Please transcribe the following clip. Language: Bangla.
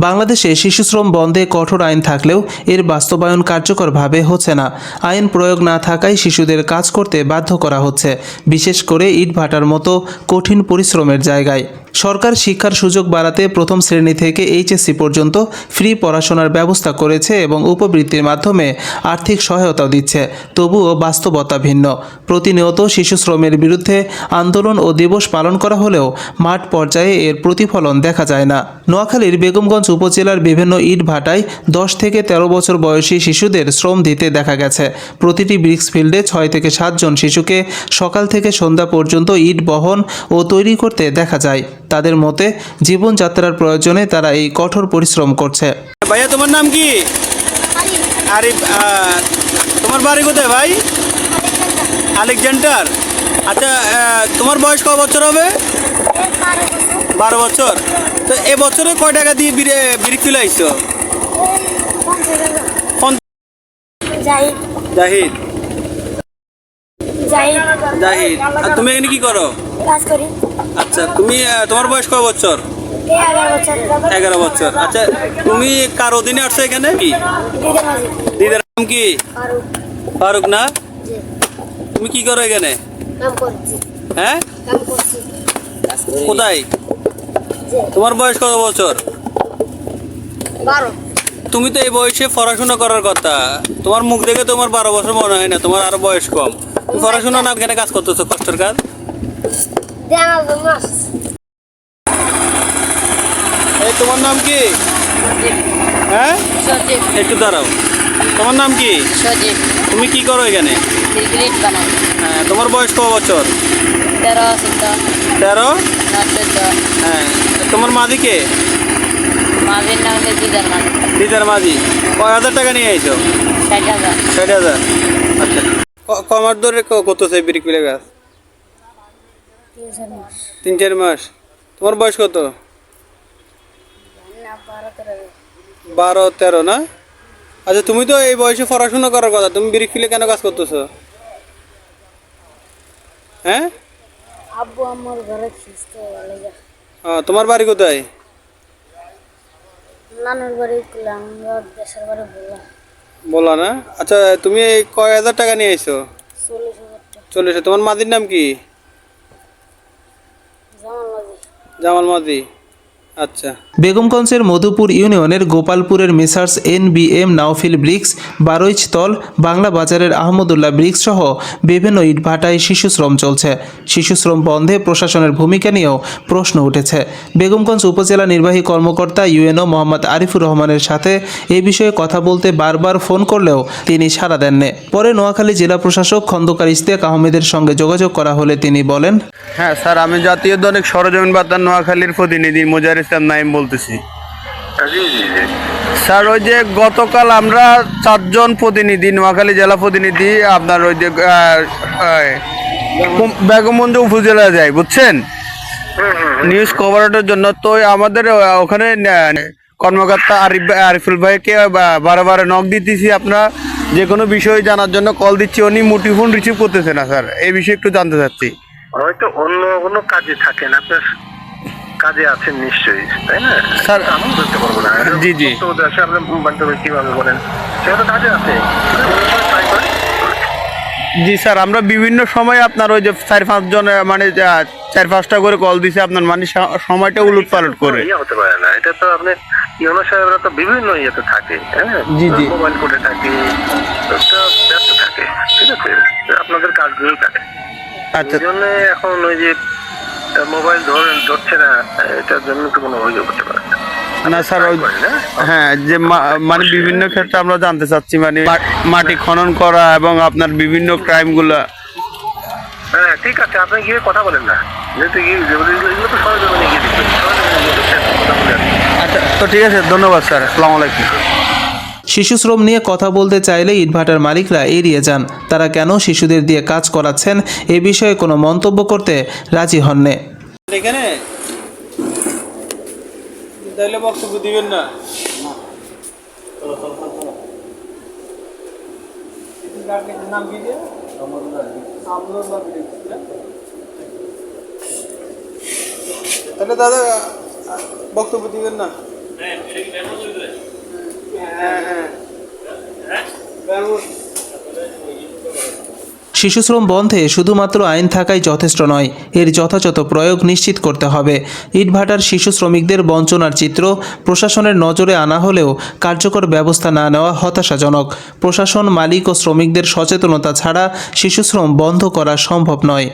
বাংলাদেশে শিশুশ্রম বন্ধে কঠোর আইন থাকলেও এর বাস্তবায়ন কার্যকরভাবে হচ্ছে না। আইন প্রয়োগ না থাকায় শিশুদের কাজ করতে বাধ্য করা হচ্ছে, বিশেষ করে ইটভাটার মতো কঠিন পরিশ্রমের জায়গায়। সরকার শিক্ষার সুযোগ বাড়াতে প্রথম শ্রেণী থেকে এইচএসসি পর্যন্ত ফ্রি পড়াশোনার ব্যবস্থা করেছে এবং উপবৃত্তির মাধ্যমে আর্থিক সহায়তাও দিচ্ছে। তবুও বাস্তবতা ভিন্ন। প্রতিনিয়ত শিশুশ্রমের বিরুদ্ধে আন্দোলন ও দিবস পালন করা হলেও মাঠ পর্যায়ে এর প্রতিফলন দেখা যায় না। নোয়াখালীর বেগমগঞ্জ উপজেলার বিভিন্ন ইটভাটায় 10 থেকে 13 বছর বয়সী শিশুদের শ্রম দিতে দেখা গেছে। প্রতিটি ব্রিক্স ফিল্ডে 6 থেকে 7 জন শিশুকে সকাল থেকে সন্ধ্যা পর্যন্ত ইট বহন ও তৈরি করতে দেখা যায়। তাদের মতে, জীবনযাত্রার প্রয়োজনে তারা এই কঠোর পরিশ্রম করছে। ভাইয়া, তোমার নাম কি? আরিফ। তোমার বাড়ি কোথায় ভাই? আলেকজান্ডার। আচ্ছা, তোমার বয়স কত বছর হবে? 12 বছর। তো এবছরে কয় টাকা দিয়ে ব্রিক তুলে আইছো? জাহিদ। আর তুমি এখানে কি করো? আচ্ছা, তোমার বয়স কত বছর? 11 বছর। আচ্ছা, তুমি কার অধীনে আসছো এখানে? কি দিদার নাম কি? ফারুক না? তুমি কি করো এখানে? হ্যাঁ, কোথায়? তোমার বয়স কত বছর? 12। তুমি তো এই বয়সে পড়াশোনা করার কথা। তোমার মুখ দেখে তোমার 12 বছর মনে হয় না, তোমার আরো বয়স কম। তুমি পড়াশোনা না এখানে কাজ করতেছো, কষ্টের কাজ। এই তোমার নাম কি? হ্যাঁ, একটু দাঁড়াও। তোমার নাম কি? তুমি কি করো এখানে? হ্যাঁ, তোমার বয়স কত বছর? 13। হ্যাঁ, তোমার মাঝি কে? দিদার মাঝি। কয় হাজার টাকা নিয়ে আইছো? 60,000। আচ্ছা, কমার ধরে করতেছে ব্রিক পিলে গাছ? 3-4 মাস। তোমার বয়স কত? 12-13 না? আচ্ছা, তুমি তো এই বয়সে পড়াশোনা করার কথা, তুমি ব্রিক পিলে কেন কাজ করতেছো? হ্যাঁ, আব্বু আমার ঘরে খিস্তে লাগে। তোমার বাড়ি কোথায়? নানুর বাড়ি কুলাম, দেশের বাড়ি বলা না? আচ্ছা, তুমি কয় হাজার টাকা নিয়ে আইছো? 40,000 টাকা। 40। তোমার মাদির নাম কি? জামাল মাদি। আচ্ছা। বেগমগঞ্জের মধুপুর ইউনিয়নের গোপালপুরের মেসার্স NBM নাওফিল ব্রিক্স, বারৈচতল, বাংলা বাজারের আহমদুল্লাহ ব্রিক্স সহ বিভিন্ন ইটভাটায় শিশুশ্রম চলছে। শিশুশ্রম বন্ধে প্রশাসনের ভূমিকা নিয়েও প্রশ্ন উঠেছে। বেগমগঞ্জ উপজেলা নির্বাহী কর্মকর্তা UNO মোহাম্মদ আরিফুর রহমানের সাথে এ বিষয়ে কথা বলতে বারবার ফোন করলেও তিনি সাড়া দেননি। পরে নোয়াখালী জেলা প্রশাসক খন্দকার ইশতিয়াক আহমেদের সঙ্গে যোগাযোগ করা হলে তিনি বলেন, হ্যাঁ স্যার, আমি জাতীয় দৈনিক সরজমিন বার্তা নোয়াখালীর প্রতিনিধি মুজাহির ইসলাম নাইম বলতেছি। স্যার, ওই যে গতকাল আমরা 4 জন প্রতিনিধি, নোয়াখালী জেলা প্রতিনিধি আপনার ওই যে বেগমগঞ্জ উপজেলা যাই, বুঝছেন, নিউজ কভারের জন্য। তো আমাদের ওখানে কর্মকর্তা আরিফুল ভাইকে বারে নক দিতেছি, আপনারা যে কোনো বিষয় জানার জন্য কল দিচ্ছি, উনি মুঠোফোন রিসিভ করতেছে না। স্যার, এই বিষয়ে একটু জানতে চাচ্ছি। হয়তো অন্য কোনো কাজে থাকেন, আপনার কাজে আছেন নিশ্চয়ই, তাই না? স্যার, আমি বলতে পারবো না। জি জি, আপনি বান্ধবী কিভাবে বলেন, সেটা কাজে আছে। জি স্যার, আমরা বিভিন্ন সময় আপনার ওই যে 4-5 জন মানে 4-5টা করে কল দিছে আপনার, মানে সময়টা উলট পালট করে। হতে পারে না, এটা তো আপনি ইউনো সাহেবরা তো বিভিন্ন ইয়েতে থাকে, হ্যাঁ, জি জি, মোবাইল কোর্টে থাকে, ব্যস্ত থাকে, ঠিক আছে, আপনাদের কাজগুলোই থাকে। আচ্ছা, এই জন্য এখন ওই যে মোবাইল ধরছে না, এটার জন্য তো কোনো অভিযোগ হতে পারে না। না স্যার, ওই হ্যাঁ, যে মানে বিভিন্ন ক্ষেত্রে আমরা জানতে চাচ্ছি, মানে মাটি খনন করা এবং আপনার বিভিন্ন ক্রাইমগুলা। হ্যাঁ, ঠিক আছে, আপনি গিয়ে কথা বলেন না, যেহেতু এগুলো তো সরজমিনে গিয়ে দিচ্ছেন। আচ্ছা, তো ঠিক আছে, ধন্যবাদ স্যার, আসসালামু আলাইকুম। শিশুশ্রম নিয়ে কথা বলতে চাইলে ইটভাটার মালিকরা এড়িয়ে যান। তারা কেন শিশুদের দিয়ে কাজ করাচ্ছেন এ বিষয়ে কোনো মন্তব্য করতে রাজি হননি। এখানে তাহলে বক্তব্য দিবেন না? নাম কি? তাহলে দাদা বক্তব্য দিবেন না? শিশুশ্রম বন্ধে শুধুমাত্র আইন থাকাই যথেষ্ট নয়, এর যথাযথ প্রয়োগ নিশ্চিত করতে হবে। ইটভাটার শিশু শ্রমিকদের বঞ্চনার চিত্র প্রশাসনের নজরে আনা হলেও কার্যকর ব্যবস্থা না নেওয়া হতাশাজনক। প্রশাসন, মালিক ও শ্রমিকদের সচেতনতা ছাড়া শিশুশ্রম বন্ধ করা সম্ভব নয়।